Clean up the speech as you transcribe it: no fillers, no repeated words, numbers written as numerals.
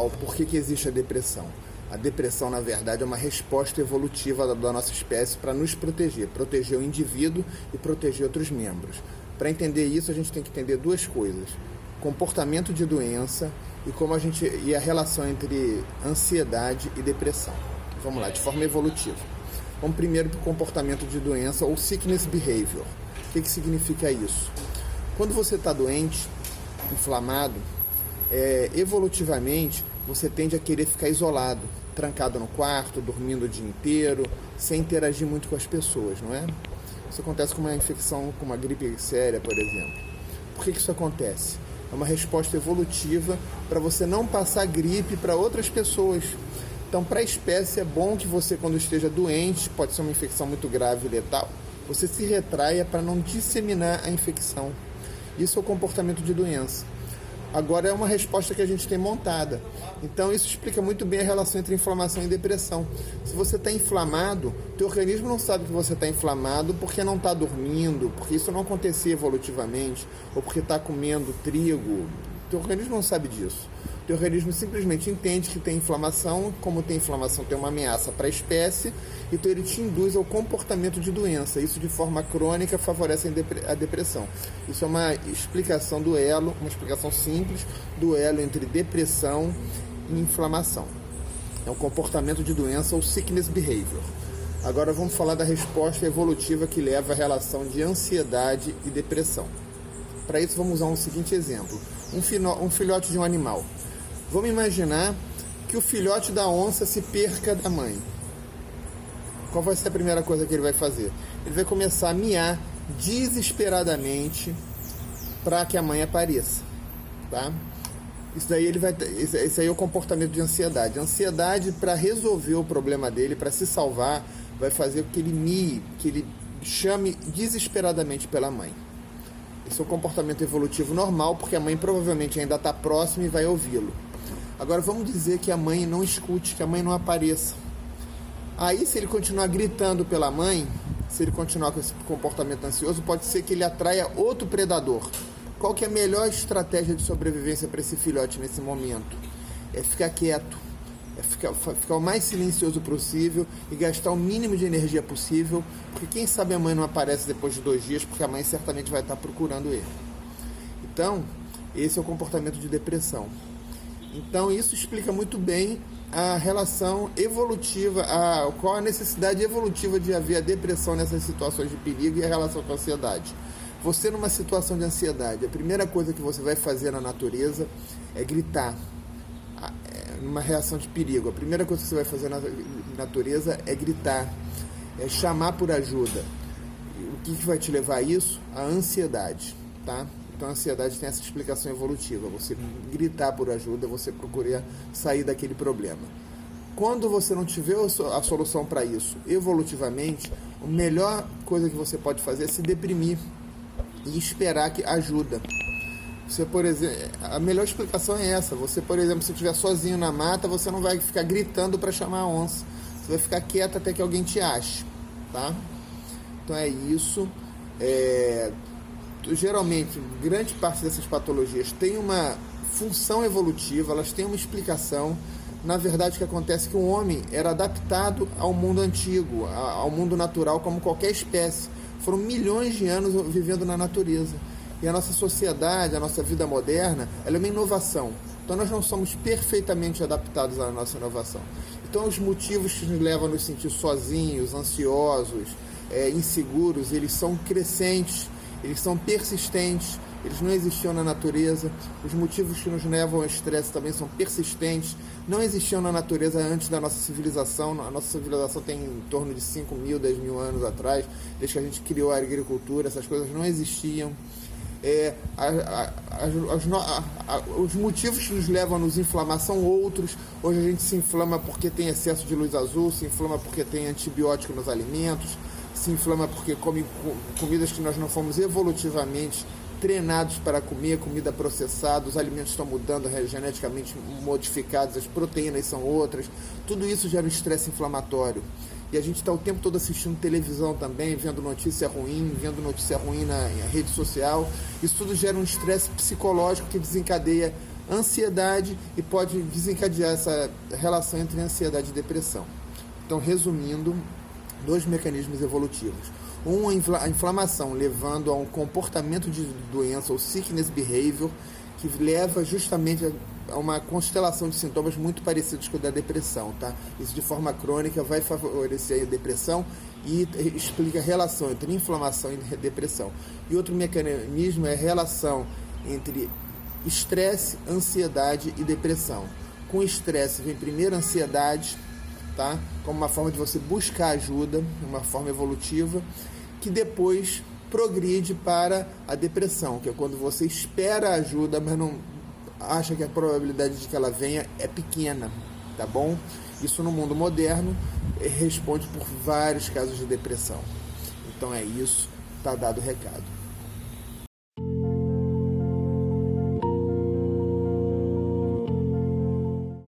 ao porquê que existe a depressão. A depressão, na verdade, é uma resposta evolutiva da nossa espécie para nos proteger o indivíduo e proteger outros membros. Para entender isso, a gente tem que entender duas coisas: comportamento de doença e a relação entre ansiedade e depressão. Vamos lá, de forma evolutiva. Vamos primeiro para o comportamento de doença ou sickness behavior. O que significa isso? Quando você está doente, inflamado, evolutivamente você tende a querer ficar isolado, trancado no quarto, dormindo o dia inteiro, sem interagir muito com as pessoas, não é? Isso acontece com uma infecção, com uma gripe séria, por exemplo. Por que isso acontece? É uma resposta evolutiva para você não passar gripe para outras pessoas. Então, para a espécie, é bom que você, quando esteja doente, pode ser uma infecção muito grave e letal, você se retraia para não disseminar a infecção. Isso é o comportamento de doença. Agora é uma resposta que a gente tem montada. Então isso explica muito bem a relação entre inflamação e depressão. Se você está inflamado, teu organismo não sabe que você está inflamado porque não está dormindo, porque isso não acontecia evolutivamente, ou porque está comendo trigo. Teu organismo não sabe disso. Teu organismo simplesmente entende que tem inflamação, como tem inflamação tem uma ameaça para a espécie, então ele te induz ao comportamento de doença. Isso de forma crônica favorece a depressão. Isso é uma explicação do elo, uma explicação simples do elo entre depressão e inflamação. É um comportamento de doença ou sickness behavior. Agora vamos falar da resposta evolutiva que leva à relação de ansiedade e depressão. Para isso vamos usar um seguinte exemplo. Um filhote de um animal. Vamos imaginar que o filhote da onça se perca da mãe. Qual vai ser a primeira coisa que ele vai fazer? Ele vai começar a miar desesperadamente para que a mãe apareça, tá? Isso aí é o comportamento de ansiedade. A ansiedade, para resolver o problema dele, para se salvar, vai fazer com que ele mie, que ele chame desesperadamente pela mãe. Esse é o comportamento evolutivo normal, porque a mãe provavelmente ainda está próxima e vai ouvi-lo. Agora vamos dizer que a mãe não escute, que a mãe não apareça. Aí, se ele continuar gritando pela mãe, se ele continuar com esse comportamento ansioso, pode ser que ele atraia outro predador. Qual que é a melhor estratégia de sobrevivência para esse filhote nesse momento? É ficar quieto, é ficar o mais silencioso possível e gastar o mínimo de energia possível, porque quem sabe a mãe não aparece depois de 2 dias, porque a mãe certamente vai estar procurando ele. Então, esse é o comportamento de depressão. Então isso explica muito bem a relação evolutiva, qual a necessidade evolutiva de haver a depressão nessas situações de perigo e a relação com a ansiedade. Você numa situação de ansiedade, a primeira coisa que você vai fazer na natureza é gritar. Numa reação de perigo, a primeira coisa que você vai fazer na natureza é gritar, é chamar por ajuda. O que vai te levar a isso? A ansiedade, tá? Então a ansiedade tem essa explicação evolutiva, você gritar por ajuda, você procurar sair daquele problema. Quando você não tiver a solução para isso evolutivamente, a melhor coisa que você pode fazer é se deprimir e esperar que ajuda. Você, por exemplo, a melhor explicação é essa. Você, por exemplo, se estiver sozinho na mata, você não vai ficar gritando para chamar a onça. Você vai ficar quieto até que alguém te ache, tá? Então é isso. Geralmente, grande parte dessas patologias tem uma função evolutiva, elas têm uma explicação. Na verdade, o que acontece é que o homem era adaptado ao mundo antigo, ao mundo natural, como qualquer espécie. Foram milhões de anos vivendo na natureza. E a nossa sociedade, a nossa vida moderna, ela é uma inovação. Então nós não somos perfeitamente adaptados à nossa inovação. Então os motivos que nos levam a nos sentir sozinhos, ansiosos, inseguros, eles são crescentes, eles são persistentes, eles não existiam na natureza. Os motivos que nos levam ao estresse também são persistentes, não existiam na natureza antes da nossa civilização. A nossa civilização tem em torno de 5.000, 10.000 anos atrás, desde que a gente criou a agricultura, essas coisas não existiam. Os motivos que nos levam a nos inflamar são outros. Hoje a gente se inflama porque tem excesso de luz azul, se inflama porque tem antibiótico nos alimentos, se inflama porque come comidas que nós não fomos evolutivamente treinados para comer, comida processada, os alimentos estão mudando, geneticamente modificados, as proteínas são outras. Tudo isso gera um estresse inflamatório. E a gente está o tempo todo assistindo televisão também, vendo notícia ruim na rede social. Isso tudo gera um estresse psicológico que desencadeia ansiedade e pode desencadear essa relação entre ansiedade e depressão. Então, resumindo, 2 mecanismos evolutivos. Um, a inflamação, levando a um comportamento de doença, ou sickness behavior, que leva justamente a uma constelação de sintomas muito parecidos com o da depressão, tá? Isso de forma crônica vai favorecer a depressão e explica a relação entre inflamação e depressão. E outro mecanismo é a relação entre estresse, ansiedade e depressão. Com estresse vem primeiro a ansiedade, tá? Como uma forma de você buscar ajuda, uma forma evolutiva, que depois progride para a depressão, que é quando você espera ajuda, mas não acha que a probabilidade de que ela venha é pequena, tá bom? Isso no mundo moderno responde por vários casos de depressão. Então é isso, tá dado o recado.